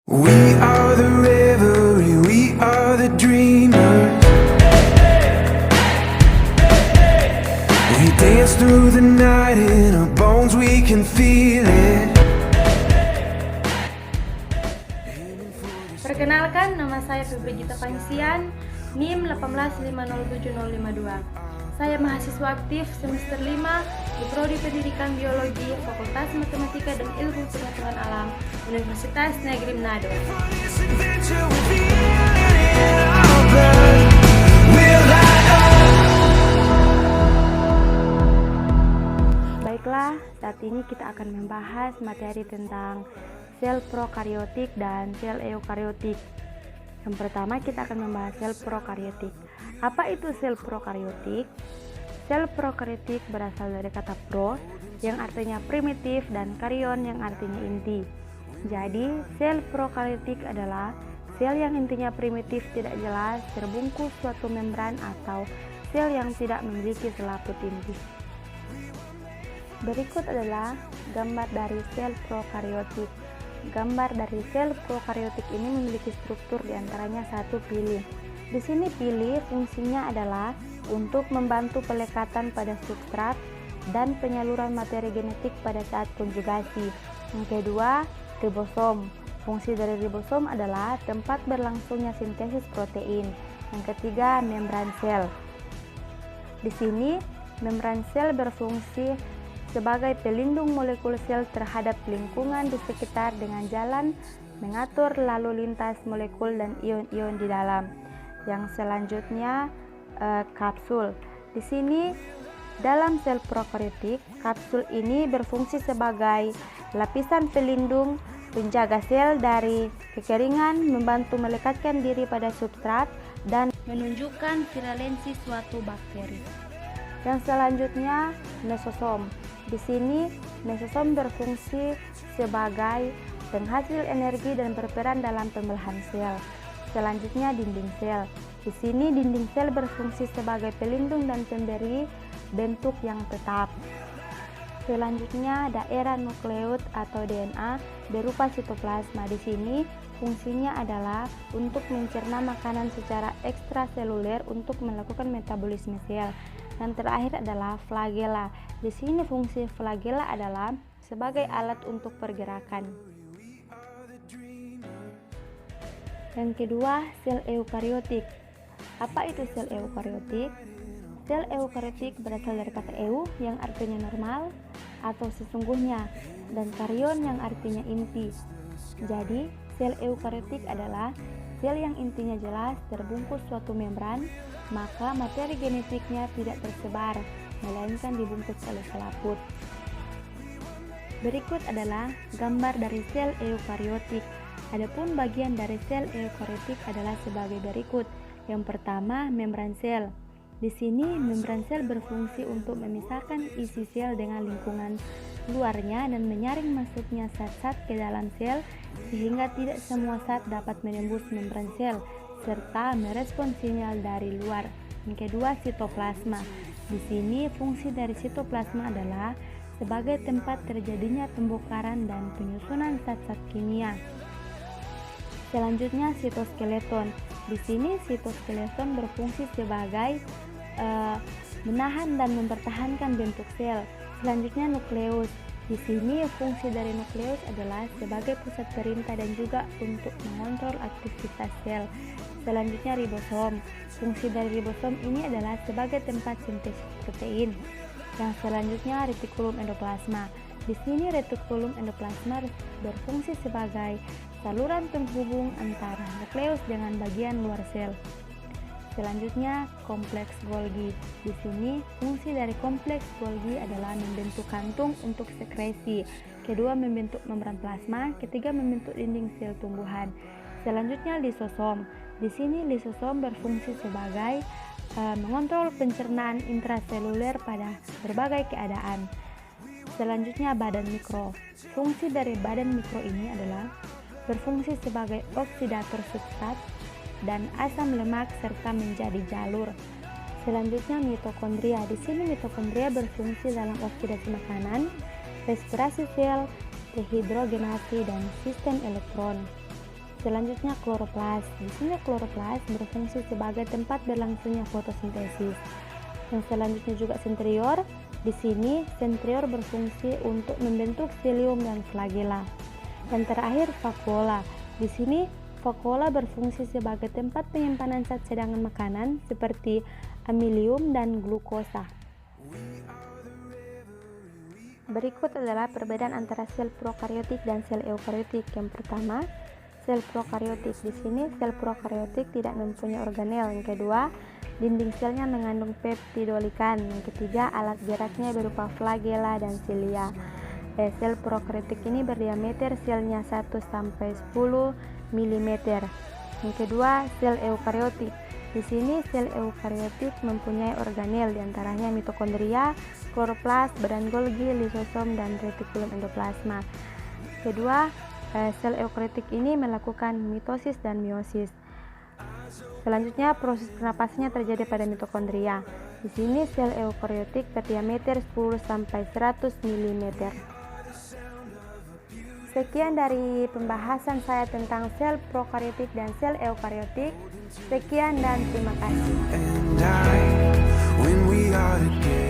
We are the revelry, we are the dreamers. We dance through the night in our bones, we can feel it. Perkenalkan, nama saya Febri Gita Panisian, NIM 1850752. Saya mahasiswa aktif semester 5 di Prodi Pendidikan Biologi, Fakultas Matematika dan Ilmu Pengetahuan Alam, Universitas Negeri Manado. Baiklah, saat ini kita akan membahas materi tentang sel prokariotik dan sel eukariotik. Yang pertama kita akan membahas sel prokariotik. Apa itu sel prokariotik? Sel prokariotik berasal dari kata pro yang artinya primitif dan karyon yang artinya inti. Jadi, sel prokariotik adalah sel yang intinya primitif tidak jelas terbungkus suatu membran atau sel yang tidak memiliki selaput inti. Berikut adalah gambar dari sel prokariotik. Gambar dari sel prokariotik ini memiliki struktur diantaranya satu pilih. Di sini pilih fungsinya adalah untuk membantu pelekatan pada substrat dan penyaluran materi genetik pada saat konjugasi. Yang kedua, ribosom. Fungsi dari ribosom adalah tempat berlangsungnya sintesis protein. Yang ketiga, membran sel. Di sini, membran sel berfungsi sebagai pelindung molekul sel terhadap lingkungan di sekitar dengan jalan mengatur lalu lintas molekul dan ion-ion di dalam. Yang selanjutnya kapsul. Di sini dalam sel prokariotik, kapsul ini berfungsi sebagai lapisan pelindung penjaga sel dari kekeringan, membantu melekatkan diri pada substrat dan menunjukkan virulensi suatu bakteri. Yang selanjutnya mesosom. Di sini mesosom berfungsi sebagai penghasil energi dan berperan dalam pembelahan sel. Selanjutnya dinding sel. Di sini dinding sel berfungsi sebagai pelindung dan pemberi bentuk yang tetap. Selanjutnya daerah nukleus atau DNA berupa sitoplasma. Di sini fungsinya adalah untuk mencerna makanan secara ekstraseluler untuk melakukan metabolisme sel. Dan terakhir adalah flagella. Di sini fungsi flagella adalah sebagai alat untuk pergerakan. Yang kedua, sel eukariotik. Apa itu sel eukariotik? Sel eukariotik berasal dari kata eu yang artinya normal atau sesungguhnya dan karyon yang artinya inti. Jadi, sel eukariotik adalah sel yang intinya jelas terbungkus suatu membran, maka materi genetiknya tidak tersebar, melainkan dibungkus oleh selaput. Berikut adalah gambar dari sel eukariotik. Adapun bagian dari sel eukariotik adalah sebagai berikut. Yang pertama, membran sel. Di sini membran sel berfungsi untuk memisahkan isi sel dengan lingkungan luarnya dan menyaring masuknya zat-zat ke dalam sel sehingga tidak semua zat dapat menembus membran sel serta merespons sinyal dari luar. Yang kedua, sitoplasma. Di sini fungsi dari sitoplasma adalah sebagai tempat terjadinya pembongkaran dan penyusunan zat-zat kimia. Selanjutnya, sitoskeleton. Di sini sitoskeleton berfungsi sebagai menahan dan mempertahankan bentuk sel. Selanjutnya, nukleus. Di sini fungsi dari nukleus adalah sebagai pusat perintah dan juga untuk mengontrol aktivitas sel. Selanjutnya, ribosom. Fungsi dari ribosom ini adalah sebagai tempat sintesis protein. Yang selanjutnya, retikulum endoplasma. Di sini retikulum endoplasma berfungsi sebagai saluran penghubung antara nukleus dengan bagian luar sel. Selanjutnya, kompleks Golgi. Di sini fungsi dari kompleks Golgi adalah membentuk kantung untuk sekresi. Kedua, membentuk membran plasma. Ketiga, membentuk dinding sel tumbuhan. Selanjutnya, lisosom. Di sini lisosom berfungsi sebagai mengontrol pencernaan intraseluler pada berbagai keadaan. Selanjutnya, badan mikro. Fungsi dari badan mikro ini adalah berfungsi sebagai oksidator substrat dan asam lemak serta menjadi jalur. Selanjutnya, mitokondria. Di sini mitokondria berfungsi dalam oksidasi makanan, respirasi sel, dehidrogenasi dan sistem elektron. Selanjutnya kloroplas. Di sini kloroplas berfungsi sebagai tempat berlangsungnya fotosintesis. Yang selanjutnya juga sentrior. Di sini sentrior berfungsi untuk membentuk silium dan flagella. Dan terakhir vakuola. Di sini vakuola berfungsi sebagai tempat penyimpanan zat cadangan makanan seperti amilium dan glukosa. Berikut adalah perbedaan antara sel prokariotik dan sel eukariotik. Yang pertama, sel prokariotik. Di sini sel prokariotik tidak mempunyai organel. Yang kedua, dinding selnya mengandung peptidolikan. Yang ketiga, alat geraknya berupa flagella dan silia. Sel prokariotik ini berdiameter selnya 1 sampai 10 mm. Yang kedua, sel eukariotik. Di sini sel eukariotik mempunyai organel, diantaranya mitokondria, kloroplas, badan Golgi, lisosom, dan retikulum endoplasma. Kedua, sel eukariotik ini melakukan mitosis dan meiosis. Selanjutnya, proses pernapasnya terjadi pada mitokondria. Di sini sel eukariotik berdiameter 10 sampai 100 mm. Sekian dari pembahasan saya tentang sel prokariotik dan sel eukariotik. Sekian dan terima kasih. And when we are together.